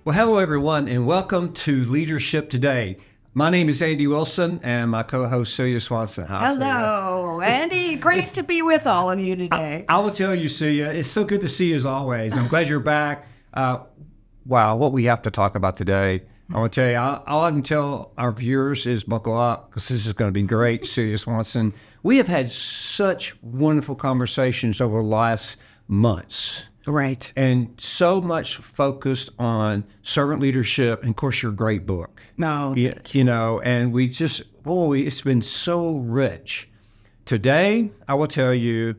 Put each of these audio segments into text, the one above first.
Well, hello, everyone, and welcome to Leadership Today. My name is Andy Wilson, and my co-host, Celia Swanson. Hi, Hello, Andy. Great to be with all of you today. I will tell you, Celia, it's so good to see you as always. I'm glad you're back. Wow, what we have to talk about today. I want to tell you, all I can tell our viewers is buckle up, because this is going to be great, Celia Swanson. We have had such wonderful conversations over the last months. Right. And so much focused on servant leadership, and of course, your great book. No. You know, and we just, it's been so rich. Today, I will tell you,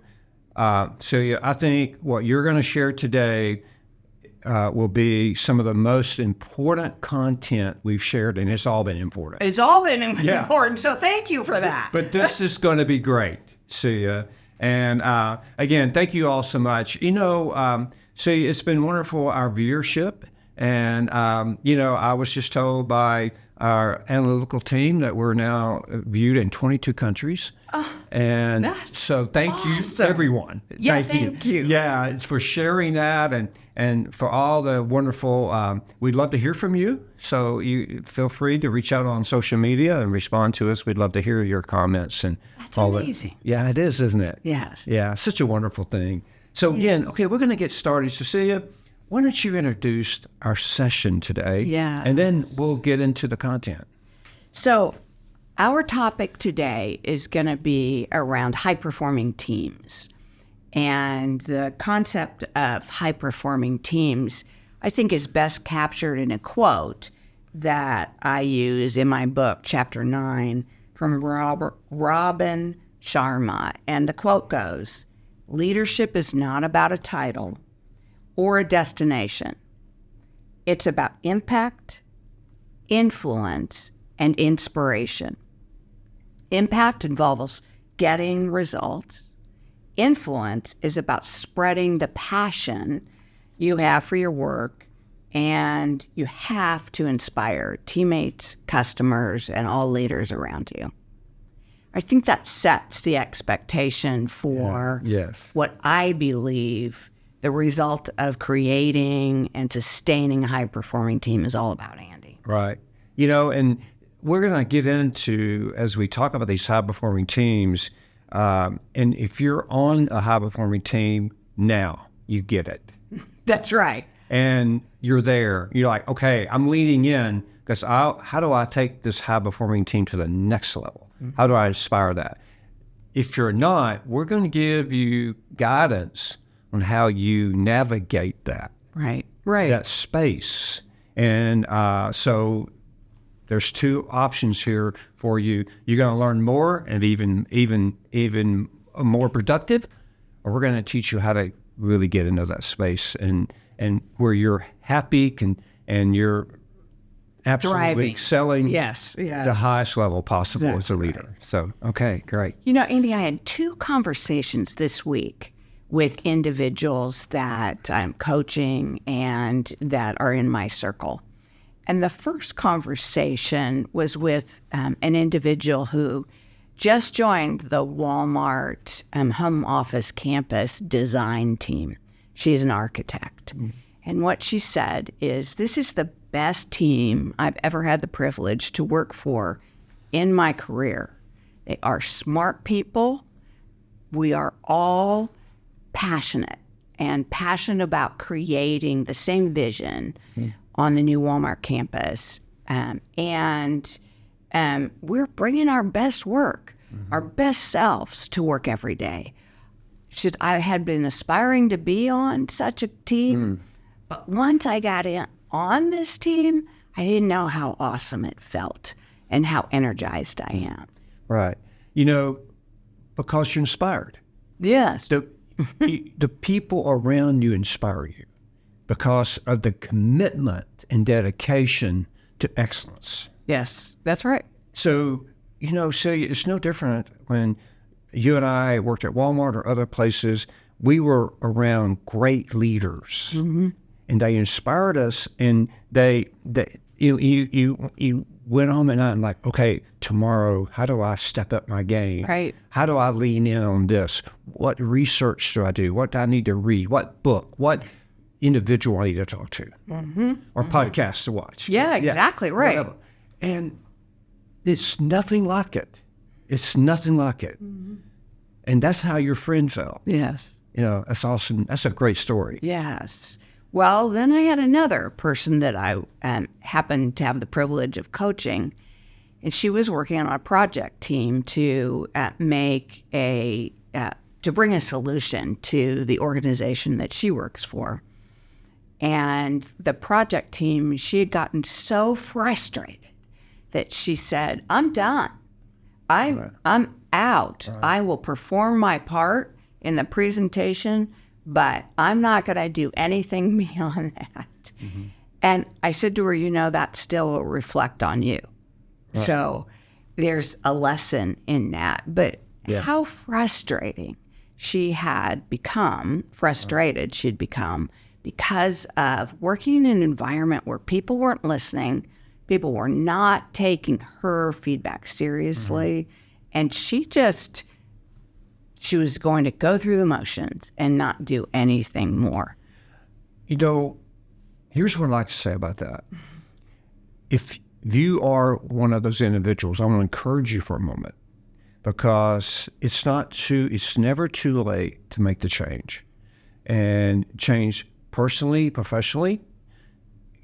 Celia, I think what you're going to share today will be some of the most important content we've shared, and it's all been important. It's all been important, so thank you for that. But this is going to be great, Celia. And again, thank you all so much. You know, see, it's been wonderful, our viewership. And, you know, I was just told by our analytical team that we're now viewed in 22 countries. And so thank you, everyone. Yes, thank you. Yeah, it's for sharing that and for all the wonderful, we'd love to hear from you. So you feel free to reach out on social media and respond to us. We'd love to hear your comments. And that's amazing. Yeah, it is, isn't it? Yes. Yeah, such a wonderful thing. So again, okay, we're going to get started. Cecilia, why don't you introduce our session today? Yeah. And then we'll get into the content. So our topic today is going to be around high-performing teams. And the concept of high-performing teams, I think, is best captured in a quote that I use in my book, Chapter 9, from Robin Sharma. And the quote goes, "Leadership is not about a title or a destination. It's about impact, influence, and inspiration. Impact involves getting results. Influence is about spreading the passion you have for your work, and you have to inspire teammates, customers, and all leaders around you." I think that sets the expectation for what I believe the result of creating and sustaining a high-performing team is all about, Andy. Right. You know, and we're going to get into, as we talk about these high-performing teams, and if you're on a high-performing team now, you get it. That's right. And you're there. You're like, okay, I'm leaning in because how do I take this high-performing team to the next level? Mm-hmm. How do I inspire that? If you're not, we're going to give you guidance on how you navigate that. Right. That space. And so there's two options here for you. You're going to learn more and even more productive, or we're going to teach you how to really get into that space and where you're happy and you're absolutely thriving. Excelling yes. the highest level possible as a leader. Right. So, okay, great. You know, Andy, I had 2 conversations this week with individuals that I'm coaching and that are in my circle. And the first conversation was with an individual who just joined the Walmart home office campus design team. She's an architect. Mm. And what she said is, this is the best team I've ever had the privilege to work for in my career. They are smart people. We are all passionate about creating the same vision on the new Walmart campus. And we're bringing our best work, our best selves to work every day. I had been aspiring to be on such a team, but once I got on this team, I didn't know how awesome it felt and how energized I am. Right. You know, because you're inspired. Yes. The people around you inspire you because of the commitment and dedication to excellence. Yes, that's right. So, you know, it's no different when you and I worked at Walmart or other places. We were around great leaders, and they inspired us. And you went home at night and like, okay, tomorrow, how do I step up my game? Right. How do I lean in on this? What research do I do? What do I need to read? What book? What individual I need to talk to, or podcast to watch. Yeah, exactly, right. Whatever. And it's nothing like it. It's nothing like it. And that's how your friend felt. Yes. That's awesome. That's a great story. Yes. Well, then I had another person that I happened to have the privilege of coaching, and she was working on a project team to to bring a solution to the organization that she works for. And the project team, she had gotten so frustrated that she said, I'm done. I'm out. Right. I will perform my part in the presentation, but I'm not going to do anything beyond that. And I said to her, that still will reflect on you. Right. So there's a lesson in that. But how frustrating she'd become because of working in an environment where people weren't listening, people were not taking her feedback seriously, and she was going to go through the motions and not do anything more. Here's what I'd like to say about that. If you are one of those individuals, I want to encourage you for a moment, because it's never too late to make the change. And change personally, professionally,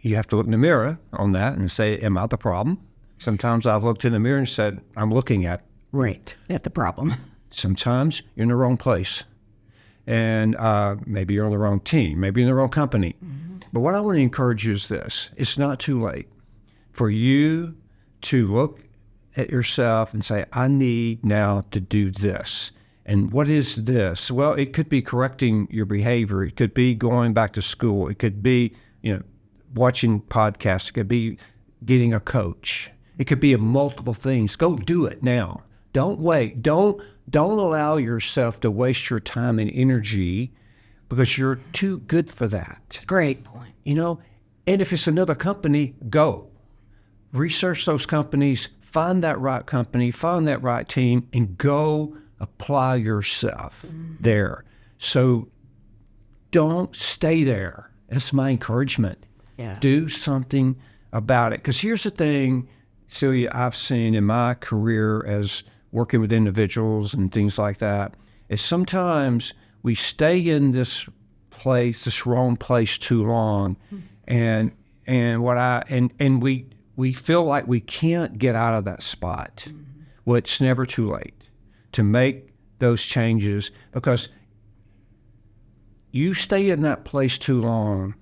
you have to look in the mirror on that and say, am I the problem? Sometimes I've looked in the mirror and said, I'm looking at the problem. Sometimes you're in the wrong place. And maybe you're on the wrong team, maybe in the wrong company. But what I want to encourage you is this. It's not too late for you to look at yourself and say, I need now to do this. And what is this? Well, it could be correcting your behavior. It could be going back to school. It could be, watching podcasts. It could be getting a coach. It could be multiple things. Go do it now. Don't wait. Don't allow yourself to waste your time and energy because you're too good for that. Great point. And if it's another company, go. Research those companies, find that right company, find that right team, and go apply yourself there. So don't stay there. That's my encouragement. Yeah. Do something about it. Because here's the thing, Celia, I've seen in my career as working with individuals and things like that, is sometimes we stay in this wrong place too long, and we feel like we can't get out of that spot. Well, it's never too late to make those changes, because you stay in that place too long,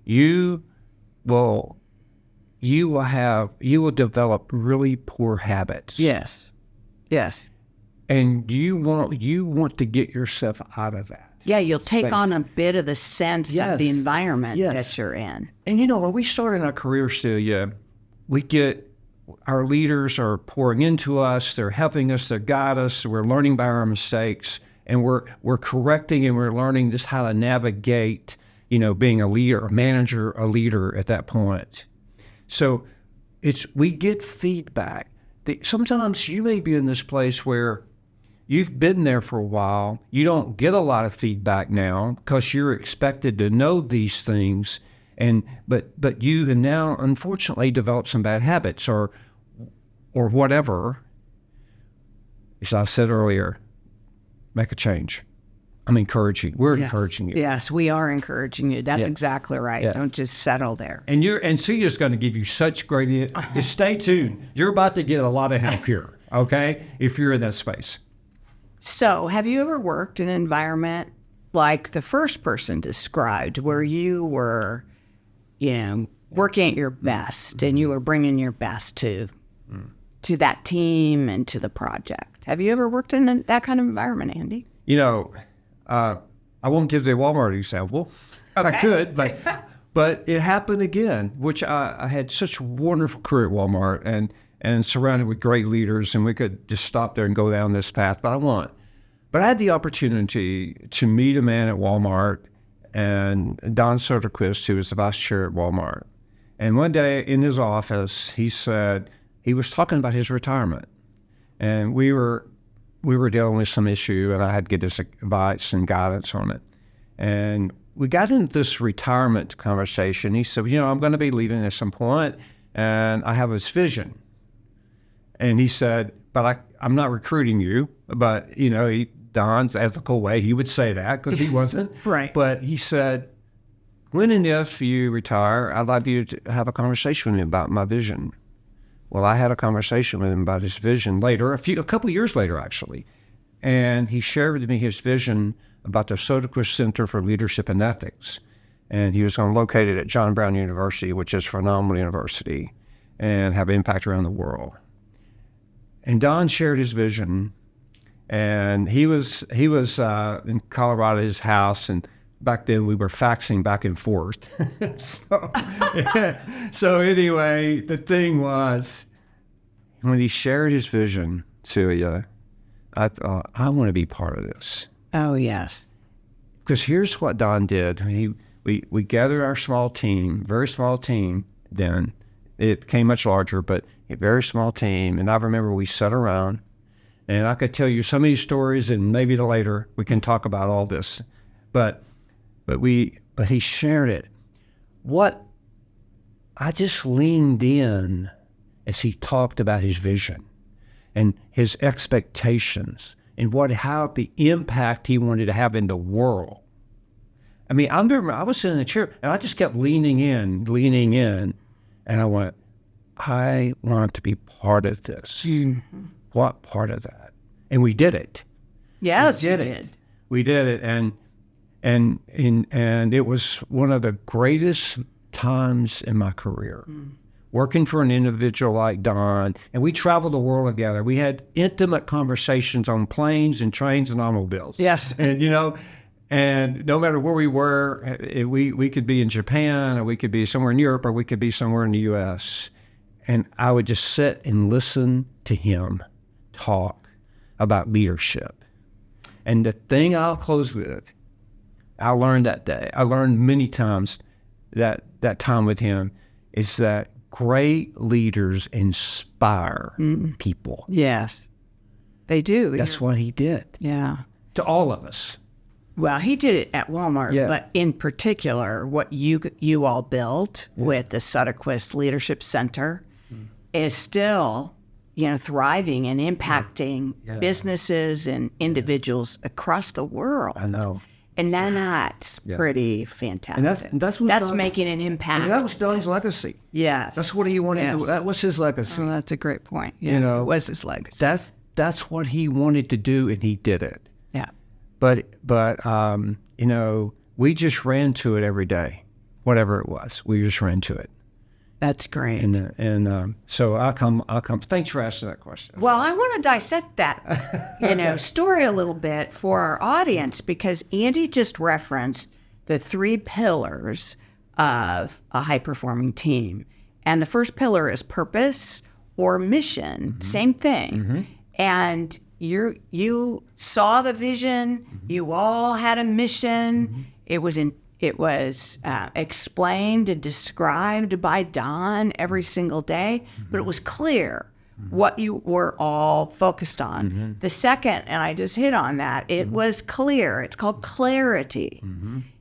you will develop really poor habits. Yes. And you want to get yourself out of that. Yeah, you'll take on a bit of the sense of the environment that you're in. And when we start in our career, Celia, our leaders are pouring into us, they're helping us, they guide us, we're learning by our mistakes, and we're correcting and we're learning just how to navigate, being a leader, a manager, a leader at that point. So we get feedback. Sometimes you may be in this place where you've been there for a while, you don't get a lot of feedback now because you're expected to know these things, but you have now unfortunately developed some bad habits or whatever. As I said earlier, make a change. I'm encouraging. We're encouraging you. Yes, we are encouraging you. That's exactly right. Yeah. Don't just settle there. And Celia's going to give you such great. Stay tuned. You're about to get a lot of help here. Okay, if you're in that space. So, have you ever worked in an environment like the first person described, where you were, working at your best and you were bringing your best to that team and to the project? Have you ever worked in that kind of environment, Andy? I won't give the Walmart example. Okay. I could, but it happened again, which I had such a wonderful career at Walmart and surrounded with great leaders, and we could just stop there and go down this path, but I had the opportunity to meet a man at Walmart, and Don Soderquist, who was the vice chair at Walmart. And one day in his office, he said he was talking about his retirement, and we were dealing with some issue, and I had to get his advice and guidance on it. And we got into this retirement conversation. He said, I'm going to be leaving at some point, and I have this vision. And he said, but I'm not recruiting you. But, Don's ethical way, he would say that because he wasn't. Right. But he said, when and if you retire, I'd like you to have a conversation with me about my vision. Well, I had a conversation with him about his vision later, a couple of years later, actually. And he shared with me his vision about the Soderquist Center for Leadership and Ethics. And he was going to locate it at John Brown University, which is a phenomenal university, and have impact around the world. And Don shared his vision, and he was in Colorado at his house, and back then we were faxing back and forth. So anyway, the thing was, when he shared his vision, Celia, I thought, I want to be part of this. Oh, yes. Because here's what Don did. We gathered our small team, very small team then. It became much larger, but a very small team. And I remember we sat around, and I could tell you so many stories, and maybe later we can talk about all this. But he shared it. I just leaned in as he talked about his vision and his expectations and how the impact he wanted to have in the world. I mean, I remember I was sitting in a chair and I just kept leaning in, and I went, I want to be part of this. Mm-hmm. What part of that? And we did it. Yes, we did. We did it, and it was one of the greatest times in my career. Working for an individual like Don, and we traveled the world together. We had intimate conversations on planes and trains and automobiles. Yes. And, and no matter where we were, we could be in Japan, or we could be somewhere in Europe, or we could be somewhere in the U.S. And I would just sit and listen to him talk about leadership. And the thing I'll close with, I learned that day, I learned many times that time with him, is that great leaders inspire people. Yes, they do. That's what he did. Yeah. To all of us. Well, he did it at Walmart, but in particular, what you all built with the Soderquist Leadership Center is still, thriving and impacting businesses and individuals across the world. I know. And that's pretty fantastic. And that's making an impact. And that was Don's legacy. Yes. That's what he wanted to do. That was his legacy. Oh, that's a great point. Yeah, it was his legacy. That's what he wanted to do, and he did it. Yeah. But we just ran to it every day, whatever it was. We just ran to it. That's great. And so I'll come. Thanks for asking that question. Well, I want to dissect that, story a little bit for our audience, because Andy just referenced the 3 pillars of a high-performing team. And the first pillar is purpose or mission, same thing. Mm-hmm. And you saw the vision. You all had a mission. It was explained and described by Don every single day, but it was clear what you were all focused on. The second, and I just hit on that, it was clear. It's called clarity.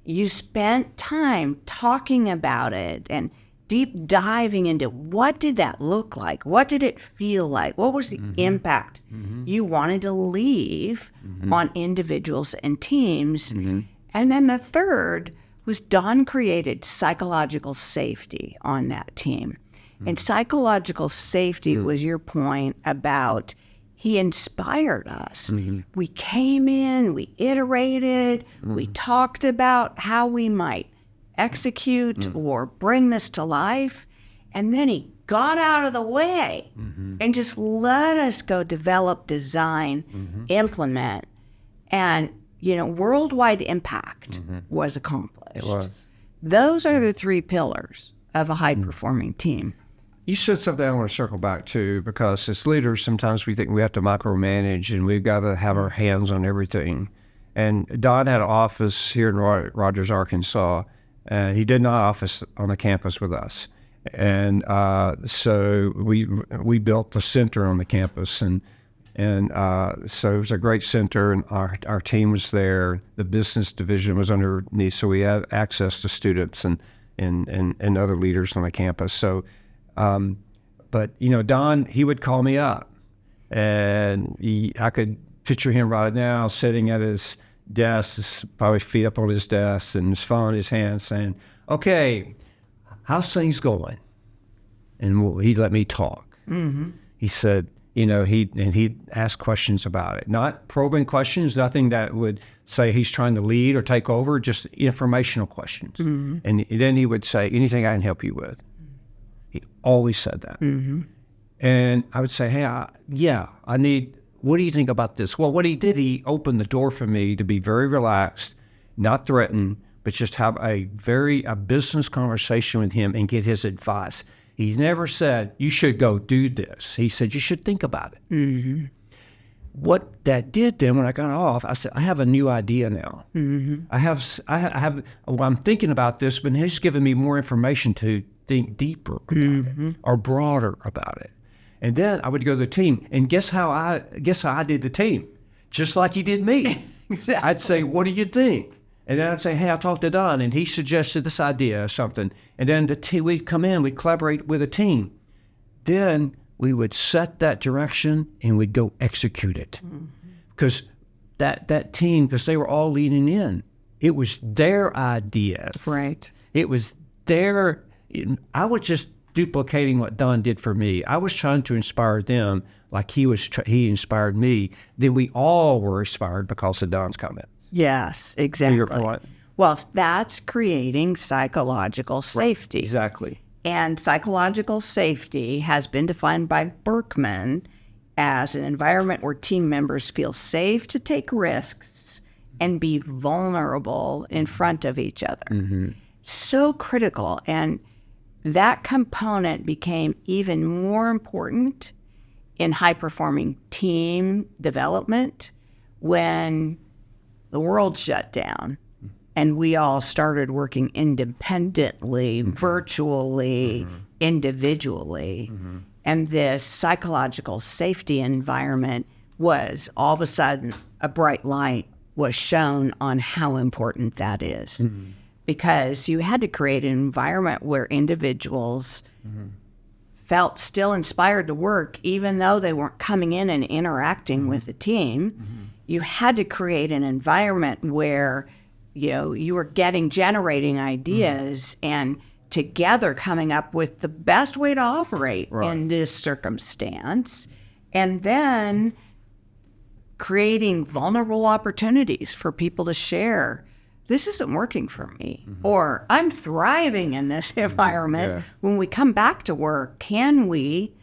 You spent time talking about it and deep diving into what did that look like? What did it feel like? What was the impact you wanted to leave on individuals and teams? And then the third was Don created psychological safety on that team. And psychological safety was your point about he inspired us. We came in, we iterated, we talked about how we might execute or bring this to life. And then he got out of the way and just let us go develop, design, implement. And, worldwide impact was accomplished. It was. Those are the 3 pillars of a high-performing team. You said something I want to circle back to, because as leaders, sometimes we think we have to micromanage and we've got to have our hands on everything. And Don had an office here in Rogers, Arkansas, and he did not office on the campus with us. And so we built the center on the campus, and And so it was a great center, and our team was there. The business division was underneath, so we had access to students and other leaders on the campus. So, but Don, he would call me up, and I could picture him right now sitting at his desk, probably feet up on his desk, and his phone in his hand, saying, "Okay, how's things going?" And he'd let me talk. Mm-hmm. He said, he'd ask questions about it, not probing questions, nothing that would say he's trying to lead or take over, just informational questions. Mm-hmm. And then he would say, "Anything I can help you with?" He always said that. Mm-hmm. And I would say, "Hey, I need, what do you think about this?" Well, what he did, he opened the door for me to be very relaxed, not threatened, but just have a business conversation with him and get his advice. He never said, "You should go do this." He said, "You should think about it." Mm-hmm. What that did then, when I got off, I said, "I have a new idea now. Mm-hmm. I have. Well, I'm thinking about this, but he's given me more information to think deeper about it or broader about it." And then I would go to the team, and guess how I did the team, just like he did me. Exactly. I'd say, "What do you think?" And then I'd say, "Hey, I talked to Don, and he suggested this idea or something." And then we'd come in, we'd collaborate with a team. Then we would set that direction, and we'd go execute it. Because that team, because they were all leaning in. It was their ideas. Right. It was I was just duplicating what Don did for me. I was trying to inspire them like he inspired me. Then we all were inspired because of Don's comment. Yes, exactly. Well, that's creating psychological safety. Right. Exactly. And psychological safety has been defined by Berkman as an environment where team members feel safe to take risks and be vulnerable in front of each other. Mm-hmm. So critical. And that component became even more important in high-performing team development when the world shut down and we all started working independently, virtually, individually. Mm-hmm. And this psychological safety environment was all of a sudden a bright light was shown on how important that is. Mm-hmm. Because you had to create an environment where individuals felt still inspired to work, even though they weren't coming in and interacting with the team. Mm-hmm. You had to create an environment where you were generating ideas and together coming up with the best way to operate in this circumstance, and then creating vulnerable opportunities for people to share. This isn't working for me, or I'm thriving in this environment. Yeah. When we come back to work, can we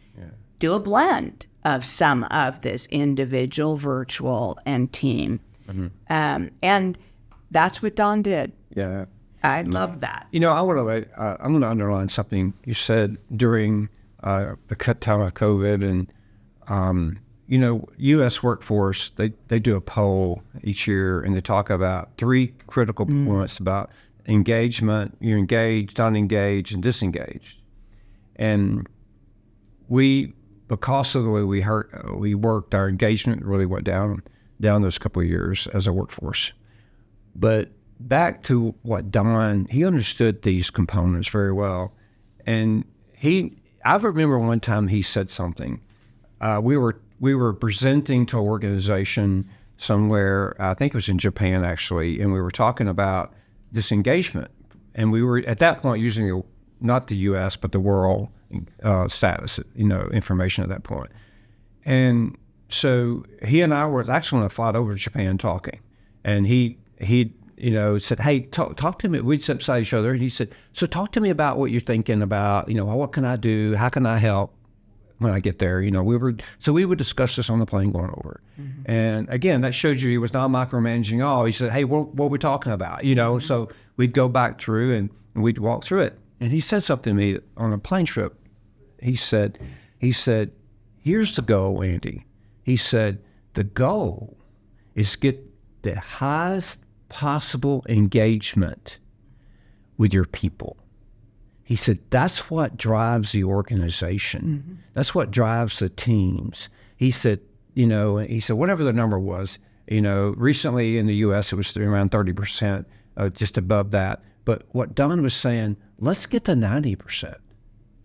do a blend of some of this individual, virtual, and team? Mm-hmm. And that's what Don did. Yeah. I love that. I'm going to underline something you said during the time of COVID, and U.S. workforce, they do a poll each year, and they talk about 3 critical points about engagement. You're engaged, unengaged, and disengaged. And because of the way we worked, our engagement really went down those couple of years as a workforce. But back to what Don, he understood these components very well. And I remember one time he said something. We were presenting to an organization somewhere, I think it was in Japan actually, and we were talking about this engagement. And we were at that point using not the U.S., but the world status, information at that point. And so he and I were actually on a flight over to Japan talking. And he said, "Hey, talk to me." We'd sit beside each other, and he said, "So talk to me about what you're thinking about, what can I do? How can I help when I get there?" We would discuss this on the plane going over. Mm-hmm. And again, that showed you he was not micromanaging all. He said, "Hey, what are we talking about?" Mm-hmm. So we'd go back through and we'd walk through it. And he said something to me on a plane trip. He said, "Here's the goal, Andy." He said, "The goal is get the highest possible engagement with your people." He said, "That's what drives the organization. Mm-hmm. That's what drives the teams." He said, he said, whatever the number was, recently in the U.S. it was around 30%, just above that. But what Don was saying, let's get to 90%.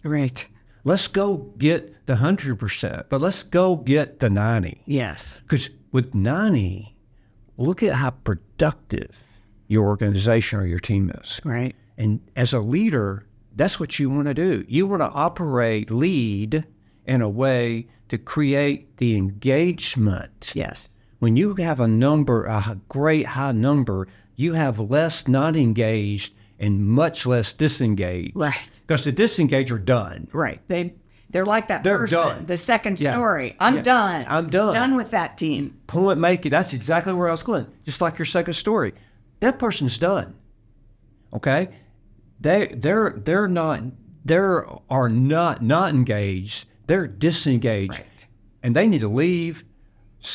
Right. Let's go get the 100%, but let's go get the 90. Yes. Because with 90, look at how productive your organization or your team is. Right. And as a leader, that's what you want to do. You want to lead in a way to create the engagement. Yes. When you have a great high number, you have less not engaged and much less disengaged. Right. Because the disengaged are done. Right. They're like that They're person. done. The second Yeah. story. I'm done. I'm done. Done with that team. Point make it. That's exactly where I was going. Just like your second story. That person's done. Okay? They are not engaged. They're disengaged. Right. And they need to leave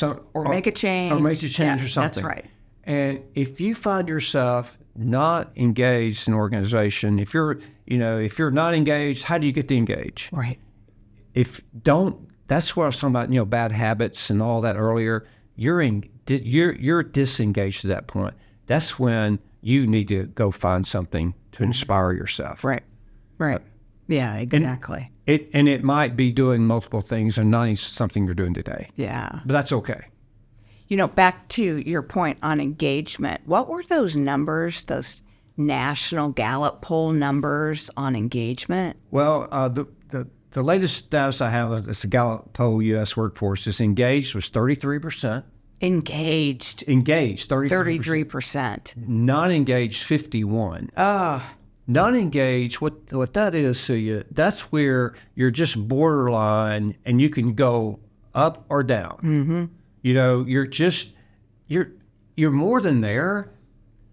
Or make a change. Or make a change Yeah, or something. That's right. And if you find yourself not engaged in an organization, if you're not engaged, how do you get to engage? Right. That's what I was talking about, bad habits and all that earlier. You're disengaged at that point. That's when you need to go find something to inspire yourself. Right. Right. Yeah, exactly. And it might be doing multiple things and not something you're doing today. Yeah. But that's okay. Back to your point on engagement, what were those numbers, those national Gallup poll numbers on engagement? Well, the latest status I have is the Gallup poll U.S. workforce is engaged was 33%. Engaged, 33%. Not engaged, 51%. Oh. Not engaged, what that is, Celia, that's where you're just borderline and you can go up or down. Mm-hmm. You're more than there,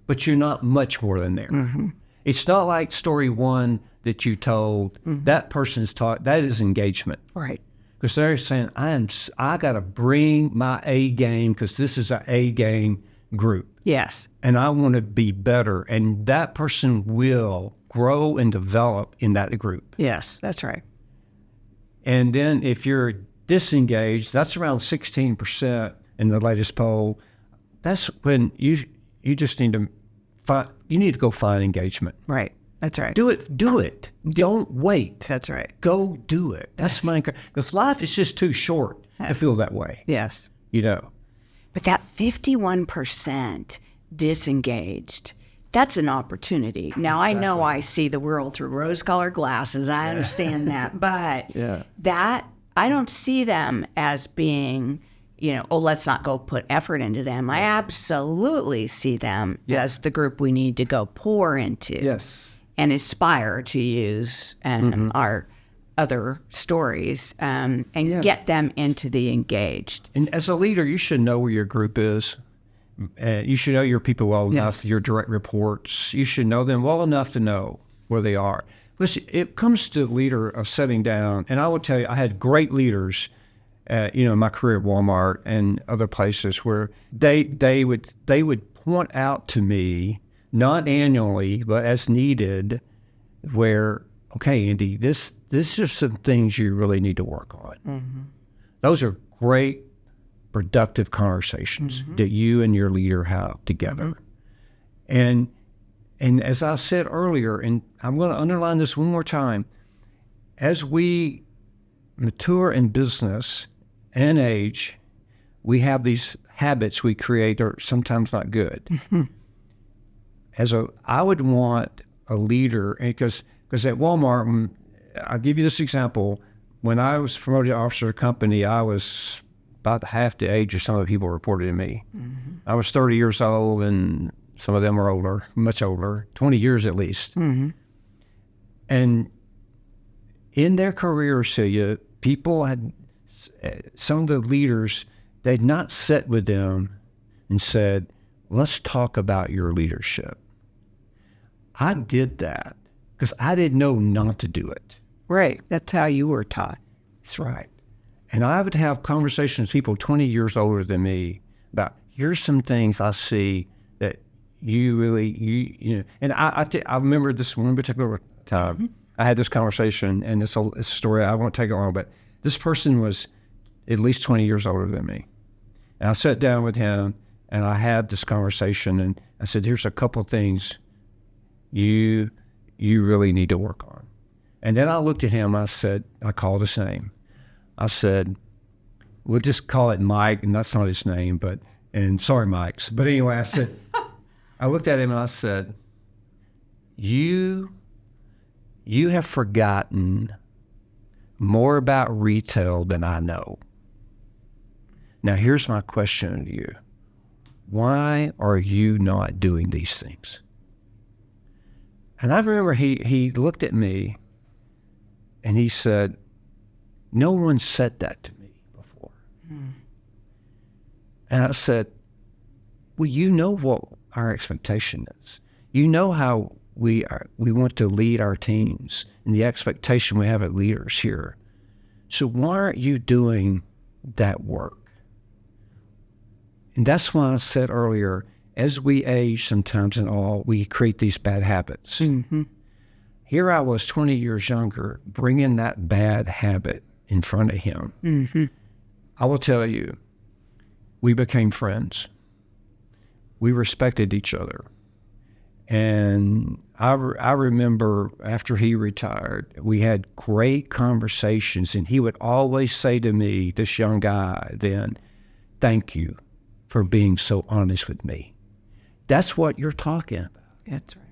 but you're not much more than there. Mm-hmm. It's not like story one that you told. Mm-hmm. That person's taught, that is engagement. Right. Because they're saying, I got to bring my A game because this is an A game group. Yes. And I want to be better. And that person will grow and develop in that group. Yes, that's right. And then if you're disengaged, that's around 16% in the latest poll. That's when you just need to go find engagement. Right. That's right. Do it. Don't wait. That's right. Go do it. That's my encouragement. Because life is just too short to feel that way. Yes. But that 51% disengaged, that's an opportunity. Now, exactly. I know I see the world through rose-colored glasses. I understand that. But that, I don't see them as being, let's not go put effort into them. I absolutely see them as the group we need to go pour into. Yes. And aspire to use our other stories and get them into the engaged. And as a leader, you should know where your group is. You should know your people well enough, your direct reports. You should know them well enough to know where they are. Listen, it comes to the leader of setting down, and I will tell you, I had great leaders, in my career at Walmart and other places where they would point out to me, not annually, but as needed, where, okay, Andy, this is some things you really need to work on. Mm-hmm. Those are great, productive conversations that you and your leader have together. Mm-hmm. And as I said earlier, and I'm going to underline this one more time, as we mature in business and age, we have these habits we create that are sometimes not good. Mm-hmm. I would want a leader, because at Walmart, I'll give you this example. When I was promoted to officer of the company, I was about half the age of some of the people reported to me. Mm-hmm. I was 30 years old, and some of them were older, much older, 20 years at least. Mm-hmm. And in their career, Celia, some of the leaders, they'd not sat with them and said, let's talk about your leadership. I did that because I didn't know not to do it. Right. That's how you were taught. That's right. And I would have conversations with people 20 years older than me about, here's some things I see that you really, and I remember this one particular time, I had this conversation, and it's a story, I won't take it long, but this person was at least 20 years older than me. And I sat down with him and I had this conversation, and I said, here's a couple things you really need to work on. And then I looked at him, I said, I called his name. I said, we'll just call it Mike, and that's not his name, and sorry, Mike's. But anyway, I said, I looked at him and I said, you have forgotten more about retail than I know. Now, here's my question to you. Why are you not doing these things? And I remember he looked at me and he said, no one said that to me before. And I said, well, you know what our expectation is. You know how we want to lead our teams and the expectation we have of leaders here. So why aren't you doing that work? And that's why I said earlier, as we age sometimes and all, we create these bad habits. Mm-hmm. Here I was 20 years younger, bringing that bad habit in front of him. Mm-hmm. I will tell you, we became friends. We respected each other. And I remember after he retired, we had great conversations, and he would always say to me, this young guy then, thank you for being so honest with me. That's what you're talking about. That's right.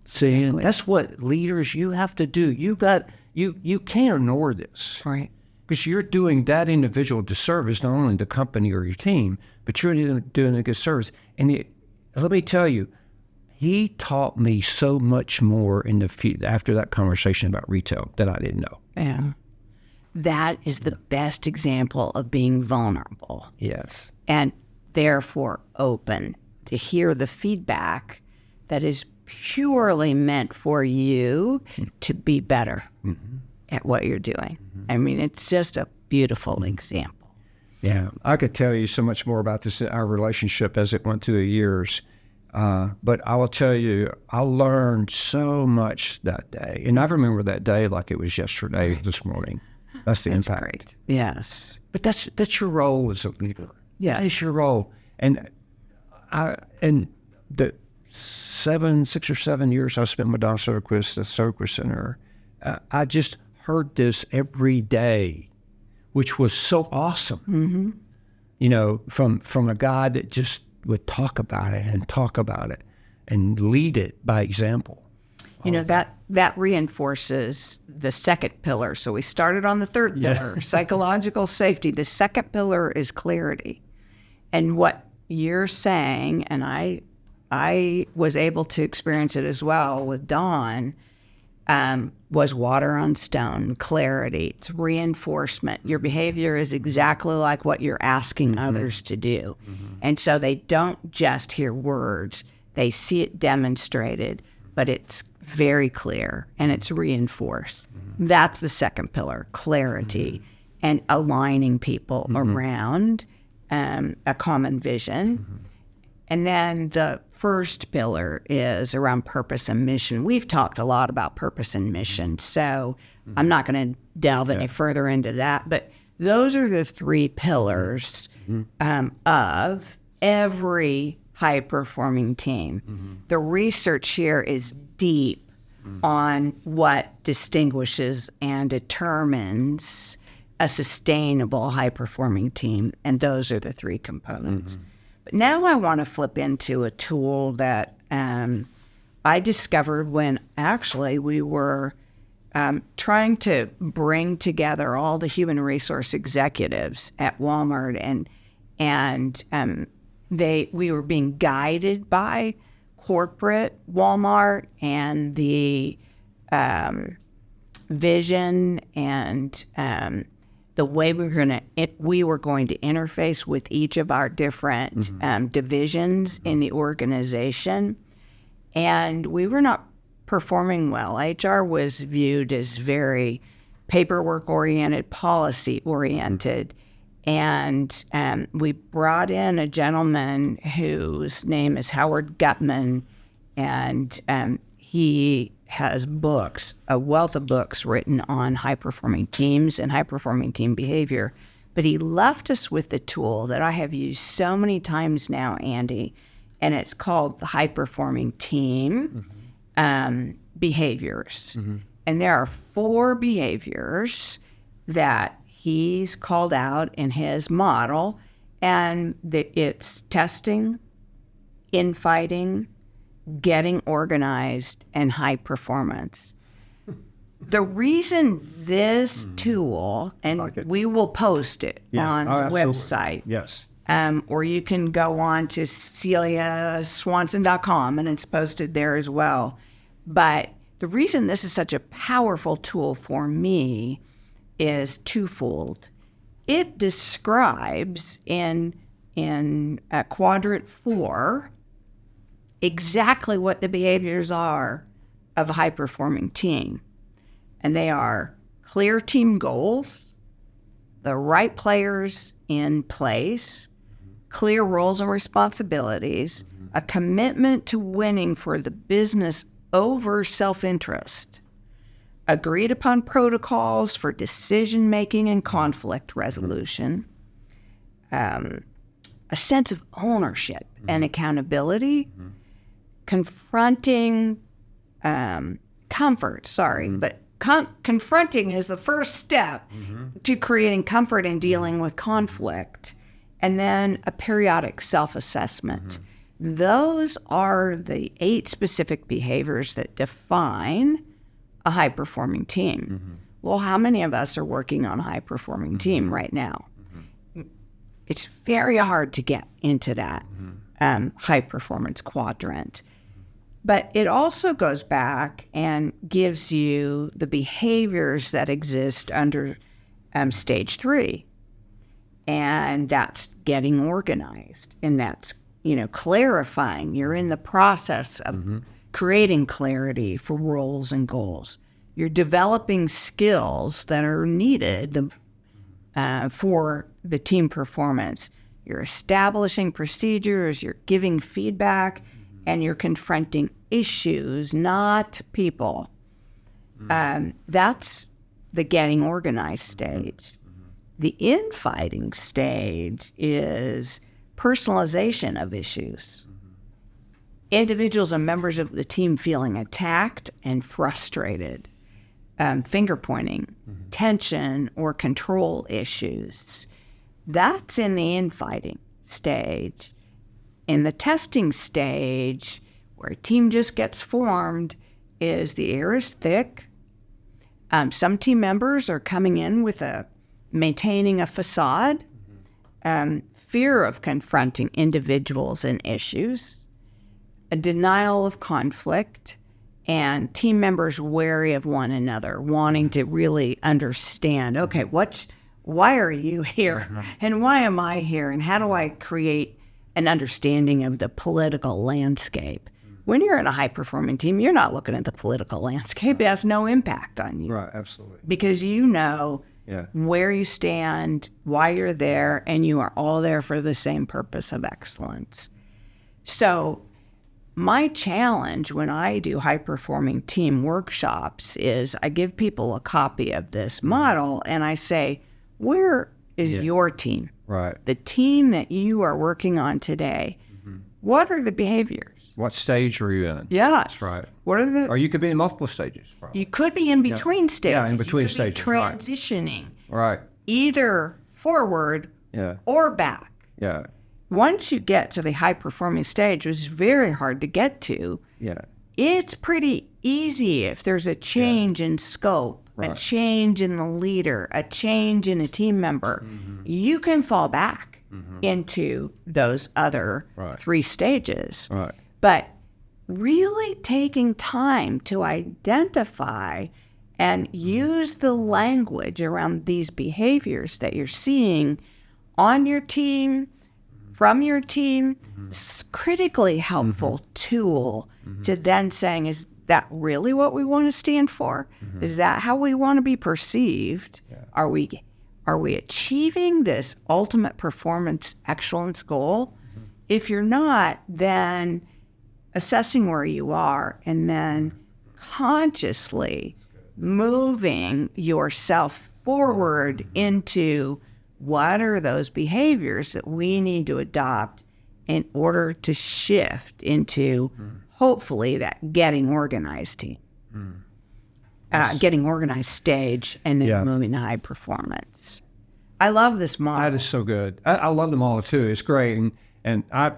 See, Exactly. that's what leaders, you have to do. You can't ignore this. Right. Because you're doing that individual disservice, not only the company or your team, but you're doing a good service. And let me tell you, he taught me so much more after that conversation about retail that I didn't know. Yeah. That is the best example of being vulnerable. Yes. And therefore open to hear the feedback that is purely meant for you to be better at what you're doing. I mean, it's just a beautiful example. Yeah, I could tell you so much more about this, our relationship as it went through the years. But I will tell you, I learned so much that day. And I remember that day like it was yesterday, this morning. That's the impact. Great. Yes. But that's your role as a leader. Yes. That is your role. And the 6 or 7 years I spent with Don Soderquist, the Soderquist Center, I just heard this every day, which was so awesome. Mm-hmm. You know, from a guy that just would talk about it and lead it by example. You know, that reinforces the second pillar. So we started on the third pillar, psychological safety. The second pillar is clarity. And what you're saying, and I was able to experience it as well with Don, was water on stone, clarity. It's reinforcement. Your behavior is exactly like what you're asking others to do. And so they don't just hear words, they see it demonstrated, but it's very clear and it's reinforced. That's the second pillar, clarity, and aligning people around a common vision. And then the first pillar is around purpose and mission. We've talked a lot about purpose and mission, so I'm not going to delve any further into that. But those are the three pillars of every high-performing team. The research here is deep on what distinguishes and determines a sustainable high-performing team, and those are the three components. But now I want to flip into a tool that I discovered when actually we were trying to bring together all the human resource executives at Walmart, and we were being guided by corporate Walmart and the vision and the way we were going to interface with each of our different divisions in the organization, and we were not performing well. HR was viewed as very paperwork-oriented, policy-oriented, and we brought in a gentleman whose name is Howard Gutman, and he has books, a wealth of books written on high-performing teams and high-performing team behavior. But he left us with the tool that I have used so many times now, Andy, and it's called the high-performing team behaviors. And there are 4 behaviors that he's called out in his model, and it's testing, infighting, getting organized, and high performance. The reason this tool, and we will post it on the website. Yes. Or you can go on to celiaswanson.com and it's posted there as well. But the reason this is such a powerful tool for me is twofold. It describes in quadrant 4 exactly what the behaviors are of a high-performing team. And they are clear team goals, the right players in place, clear roles and responsibilities, a commitment to winning for the business over self-interest, agreed upon protocols for decision-making and conflict resolution, a sense of ownership and accountability, confronting comfort, but confronting is the first step to creating comfort and dealing with conflict, and then a periodic self-assessment. Those are the 8 specific behaviors that define a high-performing team. Well, how many of us are working on a high-performing team right now? It's very hard to get into that high-performance quadrant. But it also goes back and gives you the behaviors that exist under stage 3. And that's getting organized. And that's, clarifying. You're in the process of creating clarity for roles and goals. You're developing skills that are needed for the team performance. You're establishing procedures, you're giving feedback, and you're confronting issues, not people. That's the getting organized stage. The infighting stage is personalization of issues. Individuals and members of the team feeling attacked and frustrated, finger pointing, tension, or control issues. That's in the infighting stage. In the testing stage, where a team just gets formed, is the air is thick. Some team members are coming in with maintaining a facade, fear of confronting individuals and issues, a denial of conflict, and team members wary of one another, wanting to really understand, okay, why are you here? And why am I here? And how do I create an understanding of the political landscape? When you're in a high-performing team, you're not looking at the political landscape. It has no impact on you. Right, absolutely. Because you know where you stand, why you're there, and you are all there for the same purpose of excellence. So my challenge when I do high-performing team workshops is I give people a copy of this model, and I say, where is your team? Right. The team that you are working on today. What are the behaviors? What stage are you in? Yes. That's right. What are the? Or you could be in multiple stages. Probably. You could be in between stages. Yeah, in between you could stages. Be transitioning. Right. Either forward or back. Yeah. Once you get to the high performing stage, which is very hard to get to, it's pretty easy if there's a change in scope, a change in the leader, a change in a team member. You can fall back into those other 3 stages. Right. But really taking time to identify and use the language around these behaviors that you're seeing on your team, from your team, is critically helpful tool to then saying, is that really what we want to stand for? Is that how we want to be perceived? Are we achieving this ultimate performance excellence goal? If you're not, then assessing where you are and then consciously moving yourself forward into what are those behaviors that we need to adopt in order to shift into hopefully that getting organized team, getting organized stage, and then moving to high performance. I love this model. That is so good. I love the model too. It's great, and I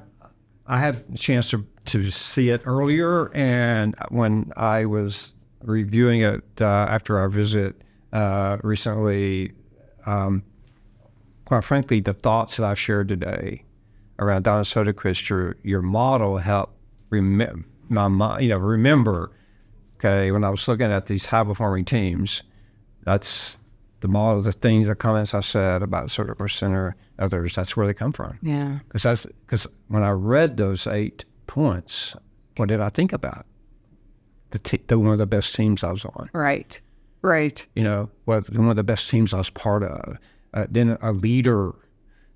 had a chance to see it earlier, and when I was reviewing it after our visit recently, quite frankly, the thoughts that I've shared today around Don Soderquist, your model helped remember. Okay, when I was looking at these high-performing teams, that's the model, the things, the comments I said about Soderquist Center, others. That's where they come from. Yeah. Because when I read those 8 points, what did I think about? The one of the best teams I was on. Right. One of the best teams I was part of. Then a leader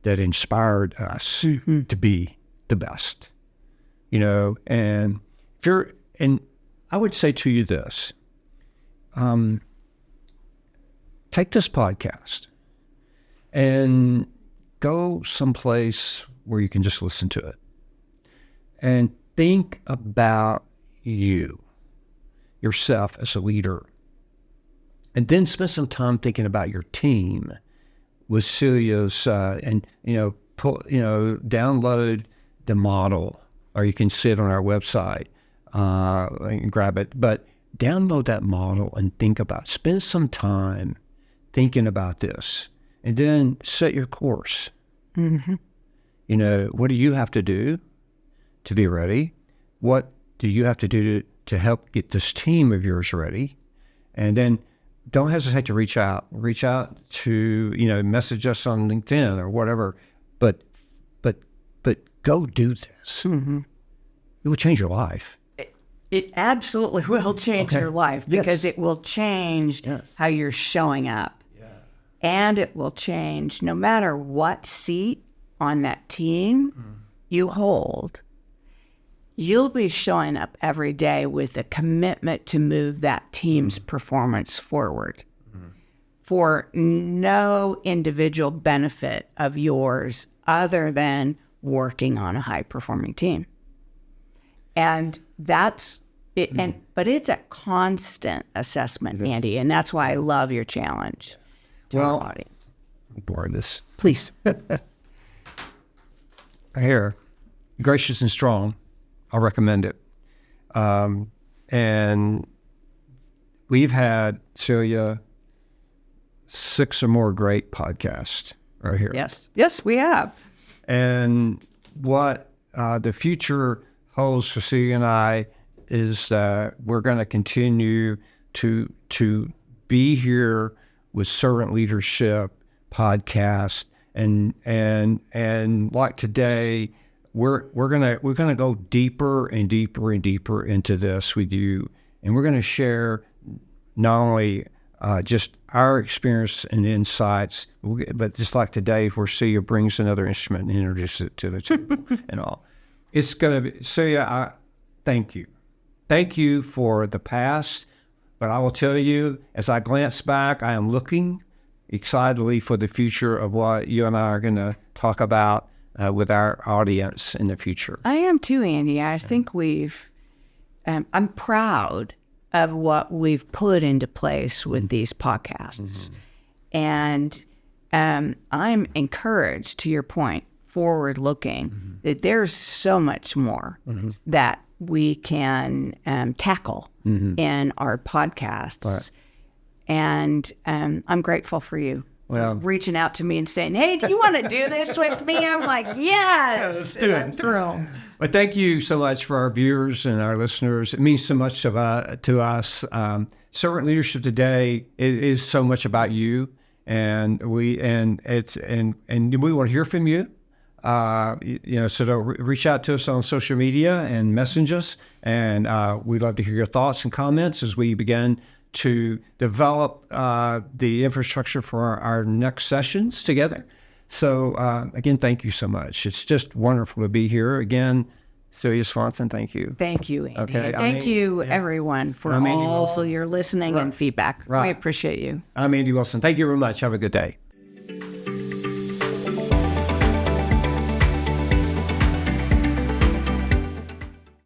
that inspired us to be the best. And I would say to you this: take this podcast and go someplace where you can just listen to it and think about yourself as a leader, and then spend some time thinking about your team with Celia's, download the model, or you can sit on our website and grab it. But download that model and spend some time thinking about this, and then set your course. Mm-hmm. What do you have to do to be ready? What do you have to do to help get this team of yours ready? And then don't hesitate to reach out to, message us on LinkedIn or whatever, but go do this. Mm-hmm. It will change your life. It absolutely will change your life, because it will change how you're showing up. Yeah. And it will change no matter what seat on that team you hold. You'll be showing up every day with a commitment to move that team's performance forward for no individual benefit of yours other than working on a high-performing team. And that's it. But it's a constant assessment, Andy, and that's why I love your challenge to our audience. Borrow this. Please. Here, Gracious and Strong. I'll recommend it. And we've had, Celia, 6 or more great podcasts right here. Yes, we have. And what the future holds for Celia and I is that we're going to continue to be here with servant leadership podcasts, and like today, we're gonna go deeper and deeper and deeper into this with you, and we're gonna share not only just our experience and insights, but just like today, where Celia brings another instrument and introduces it to the table and all. It's gonna be, Celia, thank you for the past, but I will tell you, as I glance back, I am looking excitedly for the future of what you and I are gonna talk about with our audience in the future. I am too, Andy. I think I'm proud of what we've put into place with these podcasts. And I'm encouraged, to your point, forward-looking, that there's so much more that we can tackle in our podcasts. Right. And I'm grateful for you. Well, reaching out to me and saying, "Hey, do you want to do this with me?" I'm like, "Yes." Let's do it. I'm thrilled. But thank you so much for our viewers and our listeners. It means so much to us. Servant leadership today, it is so much about you, and we want to hear from you. So reach out to us on social media and message us, and we'd love to hear your thoughts and comments as we begin to develop the infrastructure for our next sessions together. So again, thank you so much. It's just wonderful to be here. Again, Celia Swanson, thank you. Thank you, Andy. Okay, thank you, everyone, for all your listening and feedback. Right. We appreciate you. I'm Andy Wilson. Thank you very much. Have a good day.